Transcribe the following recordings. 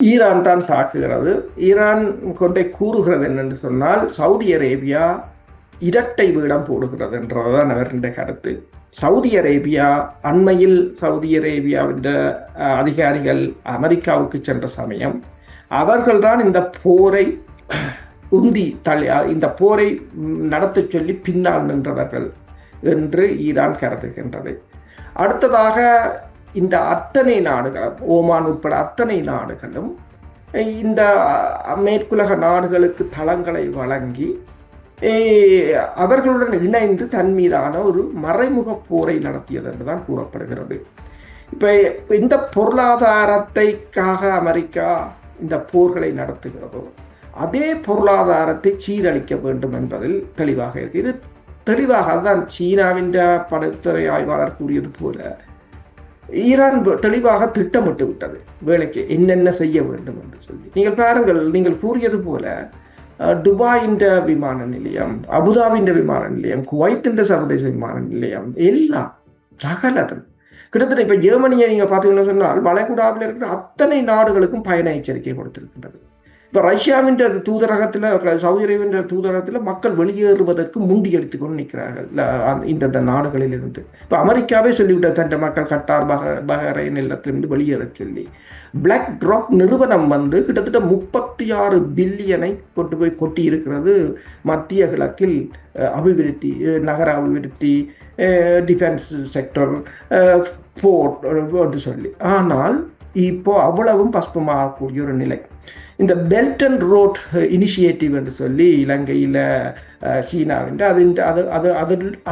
Iran தான் தாக்குகிறது. Iran கொண்டே கூறுகிறது என்னென்று சொன்னால் சவுதி அரேபியா இரட்டை வீடம் போடுகிறது என்றதுதான் அவருடைய கருத்து. சவுதி அரேபியா அண்மையில் சவுதி அரேபியாவின் அதிகாரிகள் அமெரிக்காவுக்கு சென்ற சமயம் அவர்கள்தான் இந்த போரை இந்த போரை நடத்த சொல்லி பின்னால் நின்றவர்கள் என்று ஈரான் கருதுகின்றது. அடுத்ததாக இந்த அத்தனை நாடுகளும், ஓமான் உட்பட அத்தனை நாடுகளும் இந்த மேற்குலக நாடுகளுக்கு தளங்களை வழங்கி அவர்களுடன் இணைந்து தன் மீதான ஒரு மறைமுக போரை நடத்தியது என்றுதான் கூறப்படுகிறது. இப்ப இந்த பொருளாதாரத்தைக்காக அமெரிக்கா இந்த போர்களை நடத்துகிறதோ அதே பொருளாதாரத்தை சீரழிக்க வேண்டும் என்பதில் தெளிவாக இருக்கு. இது தெளிவாக தான் சீனாவின் படைத்துறை ஆய்வாளர் கூறியது போல ஈரான் தெளிவாக திட்டமிட்டு விட்டது வேலைக்கு என்னென்ன செய்ய வேண்டும் என்று சொல்லி. நீங்கள் பாருங்கள், நீங்கள் கூறியது போல துபாயின் விமான நிலையம், அபுதாபின் விமான நிலையம், குவைத்தின் சர்வதேச விமான நிலையம் எல்லாம் சகலதும் கிட்டத்தட்ட இப்ப ஜெர்மனியை நீங்க பாத்தீங்கன்னா சொன்னால் வளைகுடாவில் இருக்கிற அத்தனை நாடுகளுக்கும் பயண எச்சரிக்கை கொடுத்திருக்கின்றது. இப்ப ரஷ்யாவின் தூதரகத்துல, சவுதி அரேபிய தூதரகத்துல மக்கள் வெளியேறுவதற்கு முண்டி எடுத்துக் கொண்டு நிற்கிறார்கள் இந்த நாடுகளில் இருந்து. இப்ப அமெரிக்காவே சொல்லிவிட்ட தன் மக்கள் கட்டார் பஹரைன் இல்லத்திலிருந்து வெளியேற சொல்லி பிளாக் ராக் நிறுவனம் கிட்டத்தட்ட 36 பில்லியனை கொண்டு போய் கொட்டி இருக்கிறது மத்திய கிழக்கில் அபிவிருத்தி, நகர அபிவிருத்தி, டிஃபென்ஸ் செக்டர், போர்ட் சொல்லி. ஆனால் இப்போ அவ்வளவும் பஸ்பமாகக்கூடிய ஒரு நிலை. இந்த பெல்ட் அண்ட் ரோட் இனிஷியேட்டிவ் என்று சொல்லி இலங்கையில சீனாவின்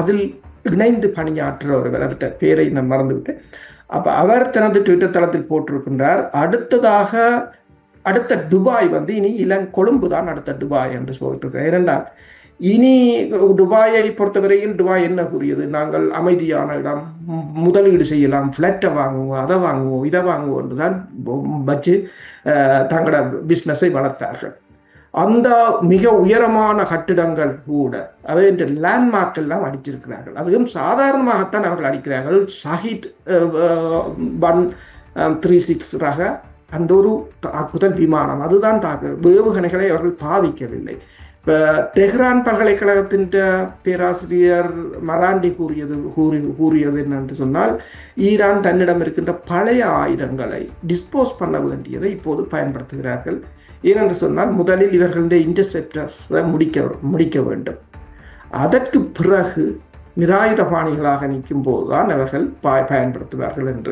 அதில் இணைந்து பணியாற்றுற ஒரு அவர்கிட்ட பேரை நான் மறந்துவிட்டேன். அப்ப அவர் தனது ட்விட்டர் தளத்தில் போட்டிருக்கின்றார், அடுத்த துபாய் இனி கொழும்பு தான் அடுத்த துபாய் என்று சொல்லிட்டு. ஏனென்றால் இனி துபாயை பொறுத்தவரையில் துபாய் என்ன கூறியது, நாங்கள் அமைதியான இடம், முதலீடு செய்யலாம், பிளாட்டை வாங்குவோம், அதை வாங்குவோம், இதை வாங்குவோம் என்றுதான் வச்சு தங்களோட பிஸ்னஸை வளர்த்தார்கள். அந்த மிக உயரமான கட்டிடங்கள் கூட அவை லேண்ட்மார்க் எல்லாம் அடிச்சிருக்கிறார்கள். அதுவும் சாதாரணமாகத்தான் அவர்கள் அடிக்கிறார்கள். ஷஹீத் 136 ரக அந்த ஒரு தாக்குதல் விமானம், அதுதான் ஏவுகணைகளை அவர்கள் பாவிக்கவில்லை. தெஹ்ரான் பல்கலைக்கழகத்தின் பேராசிரியர் மராண்டி கூறியது என்னென்று சொன்னால், ஈரான் தன்னிடம் இருக்கின்ற பழைய ஆயுதங்களை டிஸ்போஸ் பண்ண வேண்டியதை இப்போது பயன்படுத்துகிறார்கள். ஏனென்று சொன்னால் முதலில் இவர்களுடைய இன்டர்செப்டரை முடிக்க வேண்டும். அதற்கு பிறகு நிராயுத பாணிகளாக நிற்கும் போதுதான் அவர்கள் பயன்படுத்துவார்கள் என்று.